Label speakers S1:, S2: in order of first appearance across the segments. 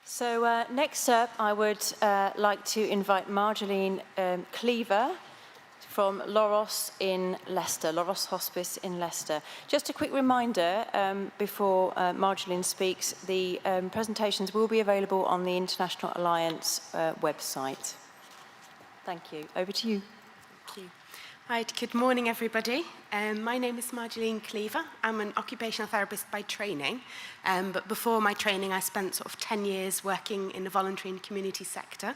S1: So next up, I would like to invite Marjolein Cleaver from Loros in Leicester, Loros Hospice in Leicester. Just a quick reminder before Marjolein speaks, the presentations will be available on the International Alliance website. Thank you. Over to you.
S2: Thank you. Right, good morning, everybody. My name is Marjolein Cleaver. I'm an occupational therapist by training, but before my training, I spent sort of 10 years working in the voluntary and community sector,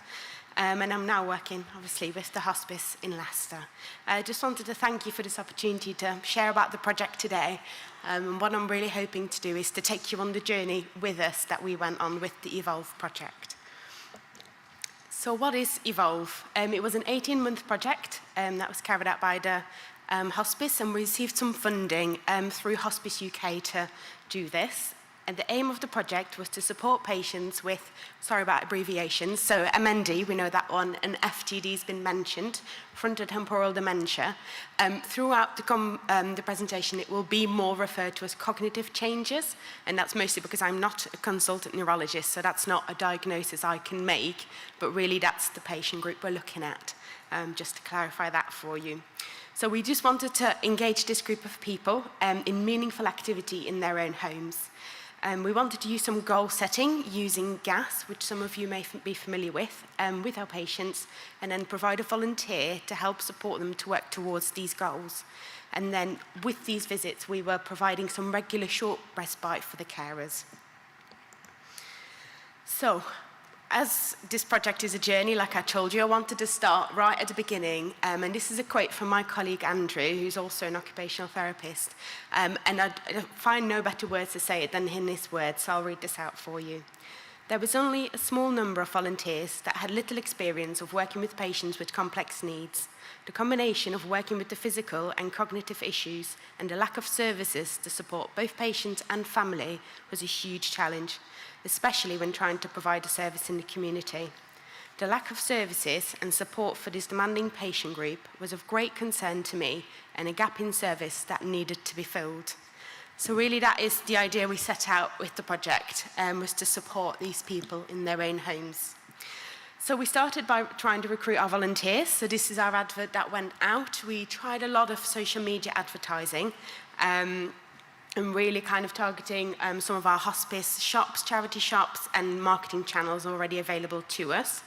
S2: and I'm now working, obviously, with the hospice in Leicester. I just wanted to thank you for this opportunity to share about the project today, and what I'm really hoping to do is to take you on the journey with us that we went on with the Evolve project. So what is Evolve? It was an 18-month project that was carried out by the Hospice, and we received some funding through Hospice UK to do this. And the aim of the project was to support patients with, sorry about abbreviations, so MND, we know that one, and FTD has been mentioned, frontotemporal dementia. Throughout the presentation, it will be more referred to as cognitive changes, and that's mostly because I'm not a consultant neurologist, so that's not a diagnosis I can make, but really that's the patient group we're looking at, just to clarify that for you. So we just wanted to engage this group of people in meaningful activity in their own homes. We wanted to use some goal setting using GAS, which some of you may be familiar with our patients, and then provide a volunteer to help support them to work towards these goals. And then with these visits, we were providing some regular short respite for the carers. So, as this project is a journey, like I told you, I wanted to start right at the beginning, and this is a quote from my colleague Andrew, who's also an occupational therapist, and I find no better words to say it than in his words, so I'll read this out for you. There was only a small number of volunteers that had little experience of working with patients with complex needs. The combination of working with the physical and cognitive issues and the lack of services to support both patients and family was a huge challenge, especially when trying to provide a service in the community. The lack of services and support for this demanding patient group was of great concern to me and a gap in service that needed to be filled. So really that is the idea we set out with the project, was to support these people in their own homes. So we started by trying to recruit our volunteers. So this is our advert that went out. We tried a lot of social media advertising, and really kind of targeting some of our hospice shops, charity shops, and marketing channels already available to us.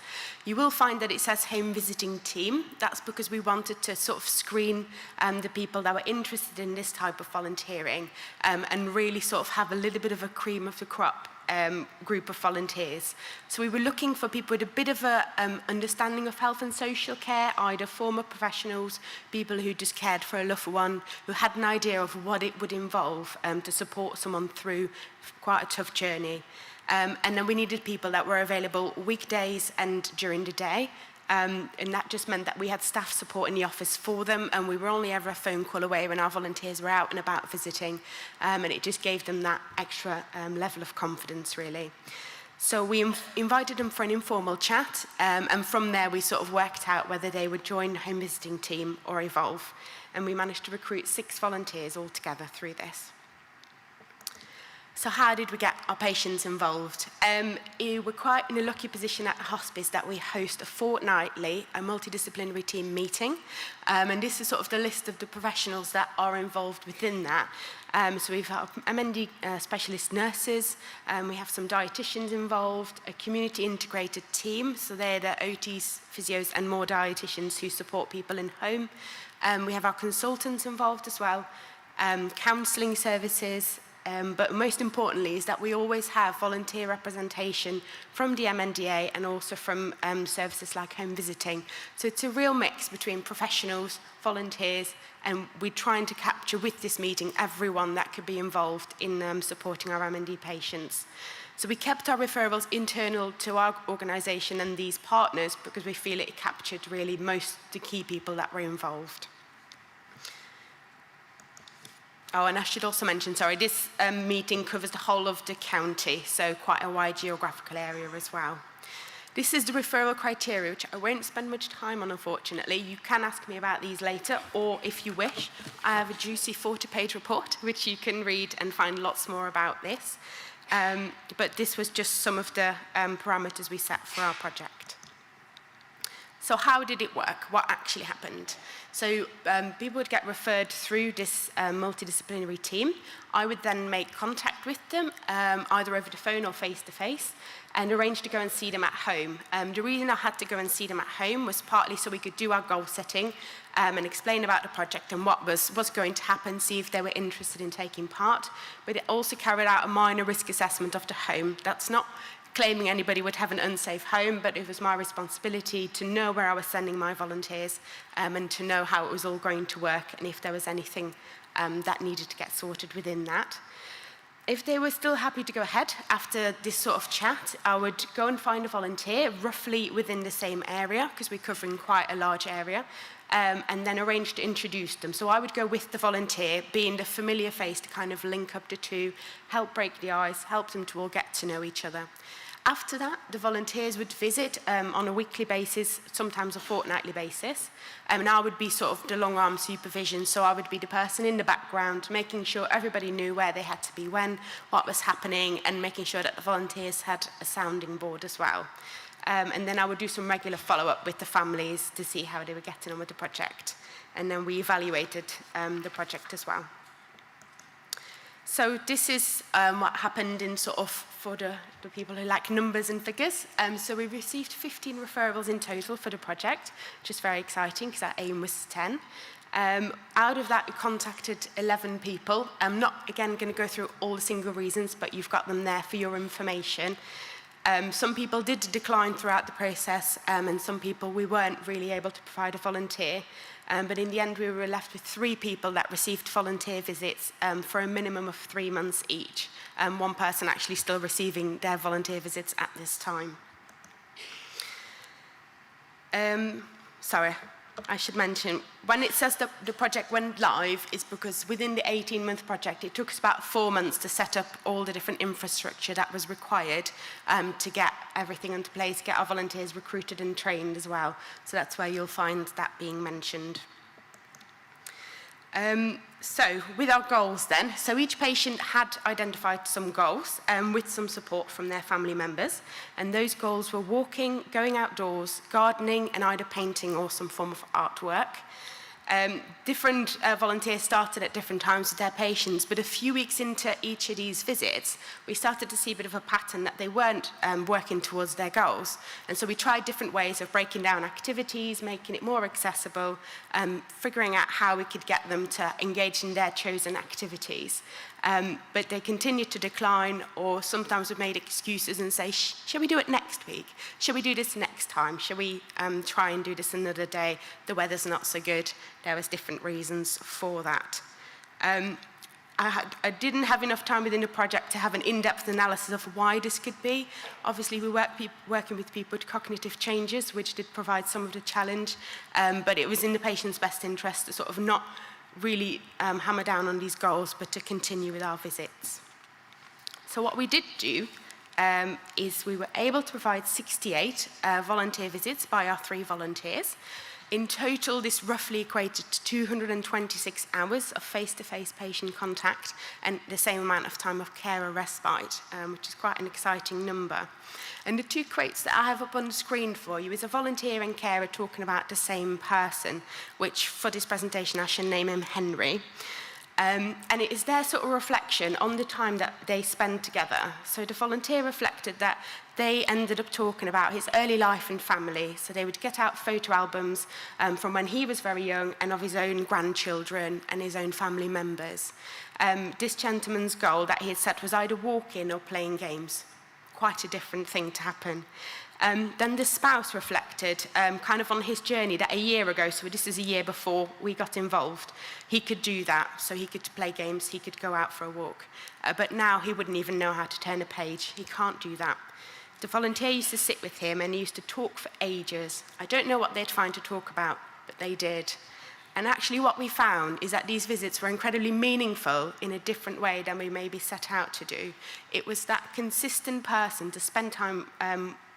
S2: You will find that it says home visiting team. That's because we wanted to sort of screen the people that were interested in this type of volunteering, and really sort of have a little bit of a cream of the crop group of volunteers. So we were looking for people with a bit of a understanding of health and social care, either former professionals, people who just cared for a loved one, who had an idea of what it would involve to support someone through quite a tough journey. And then we needed people that were available weekdays and during the day. And that just meant that we had staff support in the office for them, and we were only ever a phone call away when our volunteers were out and about visiting, and it just gave them that extra level of confidence, really. So we invited them for an informal chat, and from there we sort of worked out whether they would join the home visiting team or Evolve, and we managed to recruit 6 volunteers altogether through this. So how did we get our patients involved? We're quite in a lucky position at the hospice that we host a fortnightly, a multidisciplinary team meeting. And this is sort of the list of the professionals that are involved within that. So we've got MND specialist nurses, we have some dietitians involved, a community integrated team, so they're the OTs, physios, and more dietitians who support people in home. We have our consultants involved as well, counselling services, but most importantly is that we always have volunteer representation from the MNDA and also from services like home visiting. So it's a real mix between professionals, volunteers, and we're trying to capture with this meeting everyone that could be involved in supporting our MND patients. So we kept our referrals internal to our organisation and these partners because we feel it captured really most the key people that were involved. Oh, and I should also mention, sorry, this meeting covers the whole of the county, so quite a wide geographical area as well. This is the referral criteria, which I won't spend much time on, unfortunately. You can ask me about these later, or if you wish, I have a juicy 40-page report, which you can read and find lots more about this. But this was just some of the parameters we set for our project. So how did it work? What actually happened? So people would get referred through this multidisciplinary team. I would then make contact with them, either over the phone or face-to-face, and arrange to go and see them at home. The reason I had to go and see them at home was partly so we could do our goal setting and explain about the project and what was going to happen, see if they were interested in taking part. But it also carried out a minor risk assessment of the home. That's not claiming anybody would have an unsafe home, but it was my responsibility to know where I was sending my volunteers and to know how it was all going to work and if there was anything that needed to get sorted within that. If they were still happy to go ahead after this sort of chat, I would go and find a volunteer roughly within the same area, because we're covering quite a large area, and then arrange to introduce them. So I would go with the volunteer, being the familiar face to kind of link up the two, help break the ice, help them to all get to know each other. After that, the volunteers would visit on a weekly basis, sometimes a fortnightly basis, and I would be sort of the long-arm supervision, so I would be the person in the background, making sure everybody knew where they had to be when, what was happening, and making sure that the volunteers had a sounding board as well. And then I would do some regular follow-up with the families to see how they were getting on with the project. And then we evaluated the project as well. So this is what happened in sort of for the people who like numbers and figures. So we received 15 referrals in total for the project, which is very exciting because our aim was 10. Out of that, we contacted 11 people. I'm not, again, going to go through all the single reasons, but you've got them there for your information. Some people did decline throughout the process, and some people we weren't really able to provide a volunteer. But in the end, we were left with 3 people that received volunteer visits for a minimum of 3 months each. One person actually still receiving their volunteer visits at this time. Sorry, I should mention, when it says that the project went live, it's because within the 18-month project, it took us about 4 months to set up all the different infrastructure that was required to get everything into place, get our volunteers recruited and trained as well. So that's where you'll find that being mentioned. So with our goals then, so each patient had identified some goals with some support from their family members, and those goals were walking, going outdoors, gardening, and either painting or some form of artwork. Different volunteers started at different times with their patients, but a few weeks into each of these visits, we started to see a bit of a pattern that they weren't working towards their goals. And so we tried different ways of breaking down activities, making it more accessible, figuring out how we could get them to engage in their chosen activities. But they continued to decline, or sometimes we made excuses and say, shall we do it next week? Shall we do this next time? Shall we try and do this another day? The weather's not so good. There was different reasons for that. I didn't have enough time within the project to have an in-depth analysis of why this could be. Obviously, we were working with people with cognitive changes, which did provide some of the challenge, but it was in the patient's best interest to sort of not really hammer down on these goals, but to continue with our visits. So what we did do is we were able to provide 68 volunteer visits by our 3 volunteers. In total, this roughly equated to 226 hours of face-to-face patient contact and the same amount of time of care or respite, which is quite an exciting number. And the 2 quotes that I have up on the screen for you is a volunteer and carer talking about the same person, which for this presentation I shall name him Henry. And it is their sort of reflection on the time that they spend together. So the volunteer reflected that they ended up talking about his early life and family. So they would get out photo albums from when he was very young and of his own grandchildren and his own family members. This gentleman's goal that he had set was either walking or playing games. Quite a different thing to happen. Then the spouse reflected kind of on his journey that a year ago, so this is a year before we got involved, he could do that. So he could play games, he could go out for a walk. But now he wouldn't even know how to turn a page. He can't do that. The volunteer used to sit with him and he used to talk for ages. I don't know what they'd find to talk about, but they did. And actually what we found is that these visits were incredibly meaningful in a different way than we maybe set out to do. It was that consistent person to spend time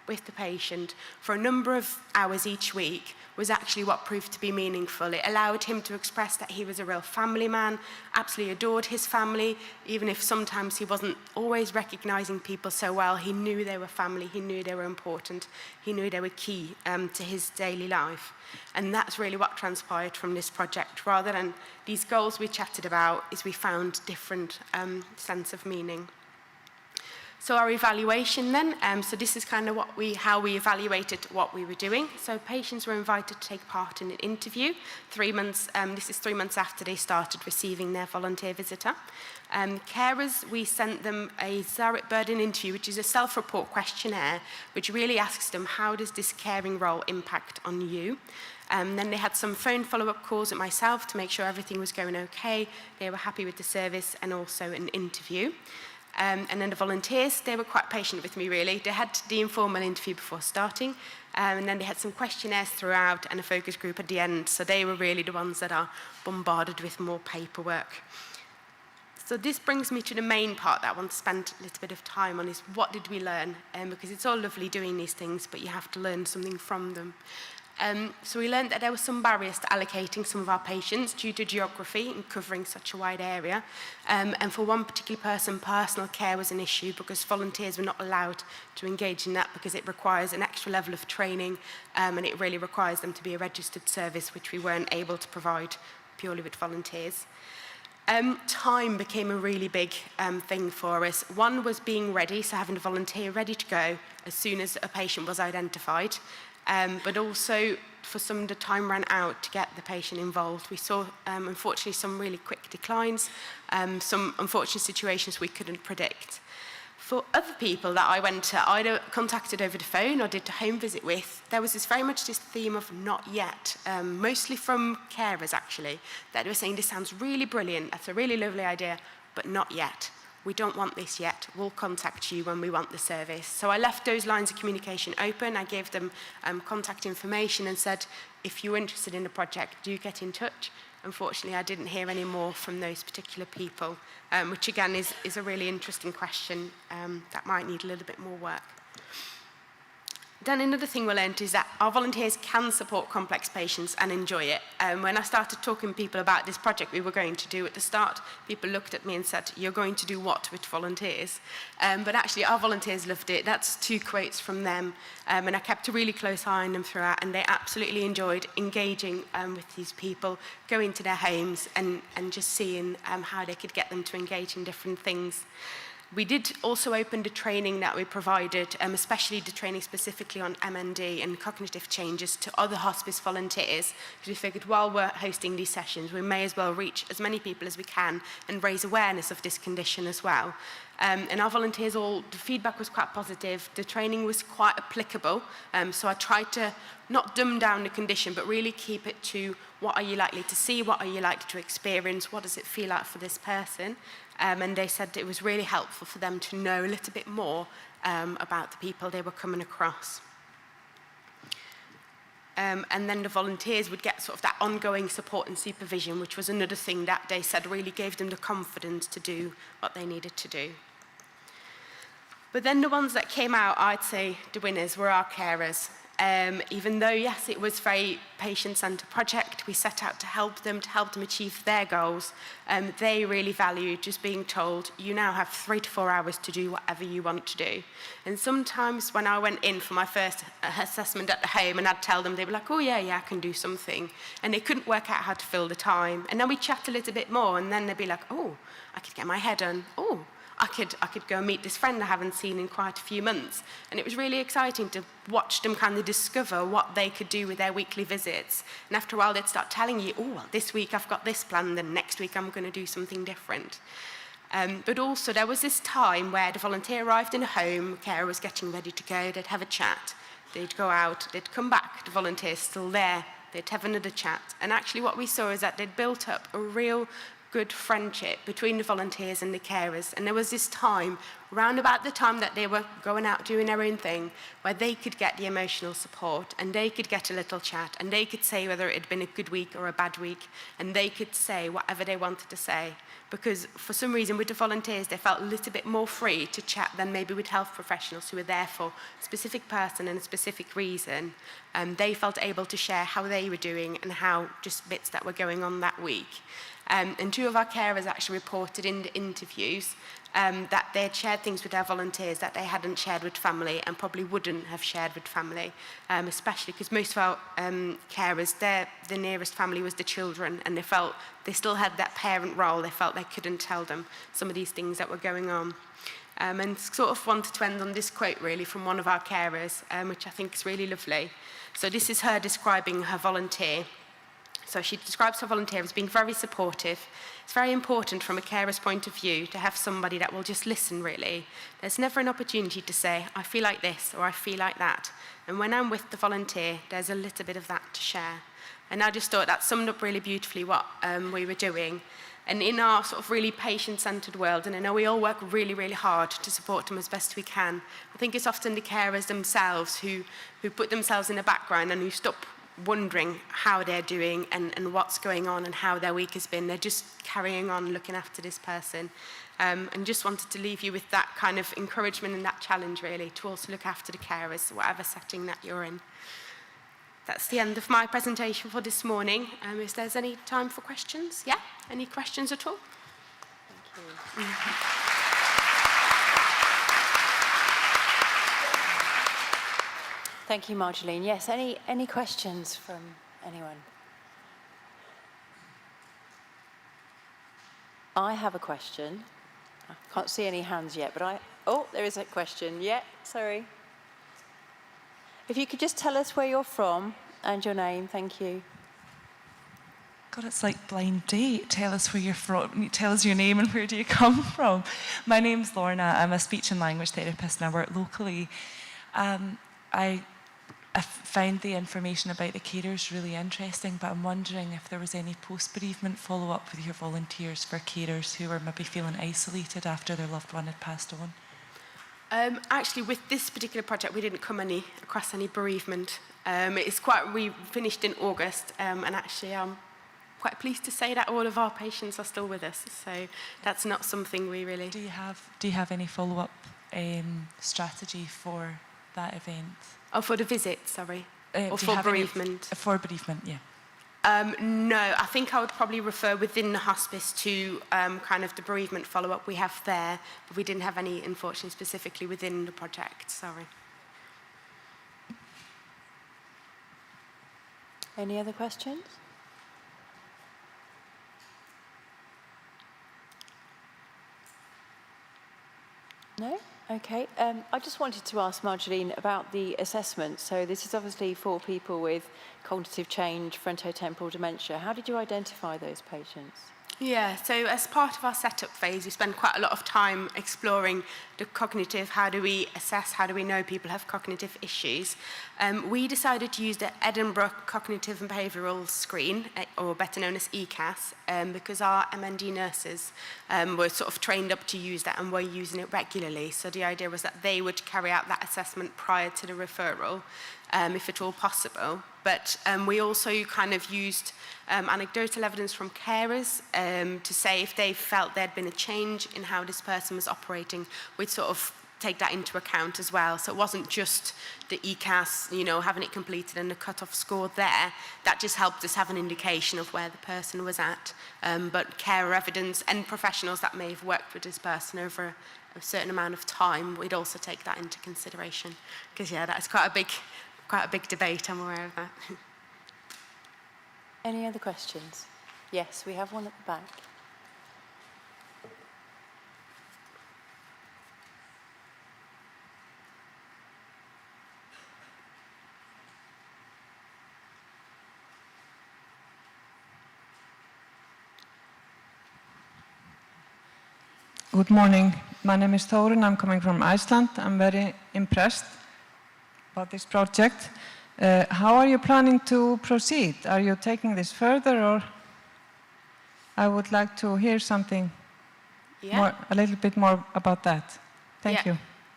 S2: with the patient for a number of hours each week was actually what proved to be meaningful. It allowed him to express that he was a real family man, absolutely adored his family, even if sometimes he wasn't always recognizing people so well. He knew they were family, he knew they were important, he knew they were key to his daily life. And that's really what transpired from this project. Rather than these goals we chatted about, is we found different sense of meaning. So our evaluation then, so this is kind of how we evaluated what we were doing. So patients were invited to take part in an interview 3 months, this is 3 months after they started receiving their volunteer visitor. Carers, we sent them a Zarit Burden interview, which is a self-report questionnaire, which really asks them, how does this caring role impact on you? Then they had some phone follow-up calls at myself to make sure everything was going okay, they were happy with the service, and also an interview. And then the volunteers, they were quite patient with me, really. They had the informal interview before starting, and then they had some questionnaires throughout and a focus group at the end. So they were really the ones that are bombarded with more paperwork. So this brings me to the main part that I want to spend a little bit of time on, is what did we learn? Because it's all lovely doing these things, but you have to learn something from them. So we learned that there were some barriers to allocating some of our patients due to geography and covering such a wide area. And for one particular person, personal care was an issue because volunteers were not allowed to engage in that because it requires an extra level of training, and it really requires them to be a registered service, which we weren't able to provide purely with volunteers. Time became a really big thing for us. One was being ready, so having a volunteer ready to go as soon as a patient was identified. But also, for some, the time ran out to get the patient involved. We saw, unfortunately, some really quick declines, some unfortunate situations we couldn't predict. For other people that I went to either contacted over the phone or did a home visit with, there was very much this theme of not yet, mostly from carers, actually, that they were saying, this sounds really brilliant, that's a really lovely idea, but not yet. We don't want this yet. We'll contact you when we want the service. So I left those lines of communication open. I gave them contact information and said, if you're interested in the project, do get in touch. Unfortunately, I didn't hear any more from those particular people, which again is a really interesting question that might need a little bit more work. Then another thing we learned is that our volunteers can support complex patients and enjoy it. When I started talking to people about this project we were going to do at the start, people looked at me and said, you're going to do what with volunteers? But actually our volunteers loved it. That's 2 quotes from them. And I kept a really close eye on them throughout, and they absolutely enjoyed engaging with these people, going to their homes and just seeing how they could get them to engage in different things. We did also open the training that we provided, especially the training specifically on MND and cognitive changes, to other hospice volunteers, because we figured while we're hosting these sessions, we may as well reach as many people as we can and raise awareness of this condition as well. And our volunteers, the feedback was quite positive. The training was quite applicable, so I tried to not dumb down the condition, but really keep it to what are you likely to see, what are you likely to experience, what does it feel like for this person? And they said it was really helpful for them to know a little bit more about the people they were coming across. And then the volunteers would get sort of that ongoing support and supervision, which was another thing that they said really gave them the confidence to do what they needed to do. But then the ones that came out, I'd say the winners were our carers. Even though, yes, it was a very patient-centered project, we set out to help them achieve their goals. They really valued just being told, you now have 3 to 4 hours to do whatever you want to do. And sometimes when I went in for my first assessment at the home and I'd tell them, they'd be like, oh yeah, I can do something. And they couldn't work out how to fill the time. And then we'd chat a little bit more, and then they'd be like, oh, I could get my head on, oh, I could go and meet this friend I haven't seen in quite a few months. And it was really exciting to watch them kind of discover what they could do with their weekly visits. And after a while, they'd start telling you, oh, well, this week I've got this planned, and next week I'm going to do something different. But also, there was this time where the volunteer arrived in a home, carer was getting ready to go, they'd have a chat, they'd go out, they'd come back, the volunteer's still there, they'd have another chat. And actually what we saw is that they'd built up a real good friendship between the volunteers and the carers. And there was this time, around about the time that they were going out doing their own thing, where they could get the emotional support and they could get a little chat and they could say whether it had been a good week or a bad week, and they could say whatever they wanted to say. Because for some reason with the volunteers, they felt a little bit more free to chat than maybe with health professionals who were there for a specific person and a specific reason. They felt able to share how they were doing and how just bits that were going on that week. And two of our carers actually reported in the interviews that they had shared things with their volunteers that they hadn't shared with family and probably wouldn't have shared with family, especially because most of our carers, the nearest family was the children, and they felt they still had that parent role. They felt they couldn't tell them some of these things that were going on. And sort of wanted to end on this quote really from one of our carers, which I think is really lovely. So this is her describing her volunteer. So she describes her volunteer as being very supportive. It's very important from a carer's point of view to have somebody that will just listen, really. There's never an opportunity to say, I feel like this or I feel like that. And when I'm with the volunteer, there's a little bit of that to share. And I just thought that summed up really beautifully what we were doing. And in our sort of really patient-centred world, and I know we all work really, really hard to support them as best we can, I think it's often the carers themselves who put themselves in the background and who stop wondering how they're doing and what's going on and how their week has been. They're just carrying on looking after this person. And just wanted to leave you with that kind of encouragement and that challenge, really, to also look after the carers, whatever setting that you're in. That's the end of my presentation for this morning. If there's any time for questions? Yeah? Any questions at all? Thank you.
S1: Thank you, Marjolein. Yes, any questions from anyone? I have a question. I can't see any hands yet, but oh, there is a question. Yeah, sorry. If you could just tell us where you're from and your name, thank you.
S3: God, it's like blind date. Tell us where you're from. Tell us your name and where do you come from. My name's Lorna. I'm a speech and language therapist and I work locally. I found the information about the carers really interesting, but I'm wondering if there was any post-bereavement follow-up with your volunteers for carers who were maybe feeling isolated after their loved one had passed on.
S2: Actually, with this particular project, we didn't come across any bereavement. We finished in August, and actually I'm quite pleased to say that all of our patients are still with us. So that's not something we really...
S3: Do you have any follow-up strategy for that event?
S2: Oh, for the visit, sorry. Or for bereavement?
S3: For bereavement, yeah.
S2: No, I think I would probably refer within the hospice to kind of the bereavement follow-up we have there, but we didn't have any, unfortunately, specifically within the project, sorry.
S1: Any other questions? No? Okay. I just wanted to ask Marjolein about the assessment. So this is obviously for people with cognitive change, frontotemporal dementia. How did you identify those patients?
S2: Yeah, so as part of our setup phase, we spend quite a lot of time exploring the cognitive, how do we assess, how do we know people have cognitive issues. We decided to use the Edinburgh Cognitive and Behavioural Screen, or better known as ECAS, because our MND nurses were sort of trained up to use that and were using it regularly. So the idea was that they would carry out that assessment prior to the referral, if at all possible. But we also kind of used anecdotal evidence from carers to say if they felt there'd been a change in how this person was operating, we'd sort of take that into account as well. So it wasn't just the ECAS, having it completed and the cut-off score there. That just helped us have an indication of where the person was at. But carer evidence and professionals that may have worked with this person over a certain amount of time, we'd also take that into consideration. Because, yeah, that's quite a big debate, I'm aware of that.
S1: Any other questions? Yes, we have one at the back.
S4: Good morning. My name is Thorun. I'm coming from Iceland. I'm very impressed about this project. How are you planning to proceed? Are you taking this further or? I would like to hear something more, a little bit more about that. Thank you.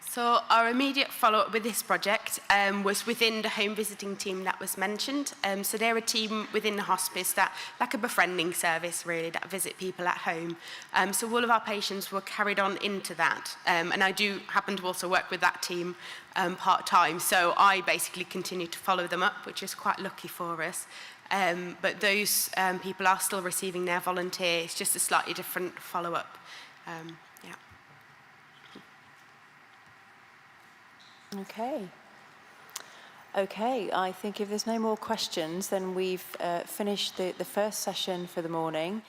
S2: So our immediate follow-up with this project was within the home visiting team that was mentioned. So they're a team within the hospice that, like a befriending service really, that visit people at home. So all of our patients were carried on into that. And I do happen to also work with that team part-time. So I basically continue to follow them up, which is quite lucky for us. But those people are still receiving their volunteer. It's just a slightly different follow-up.
S1: Okay. Okay, I think if there's no more questions, then we've finished the first session for the morning.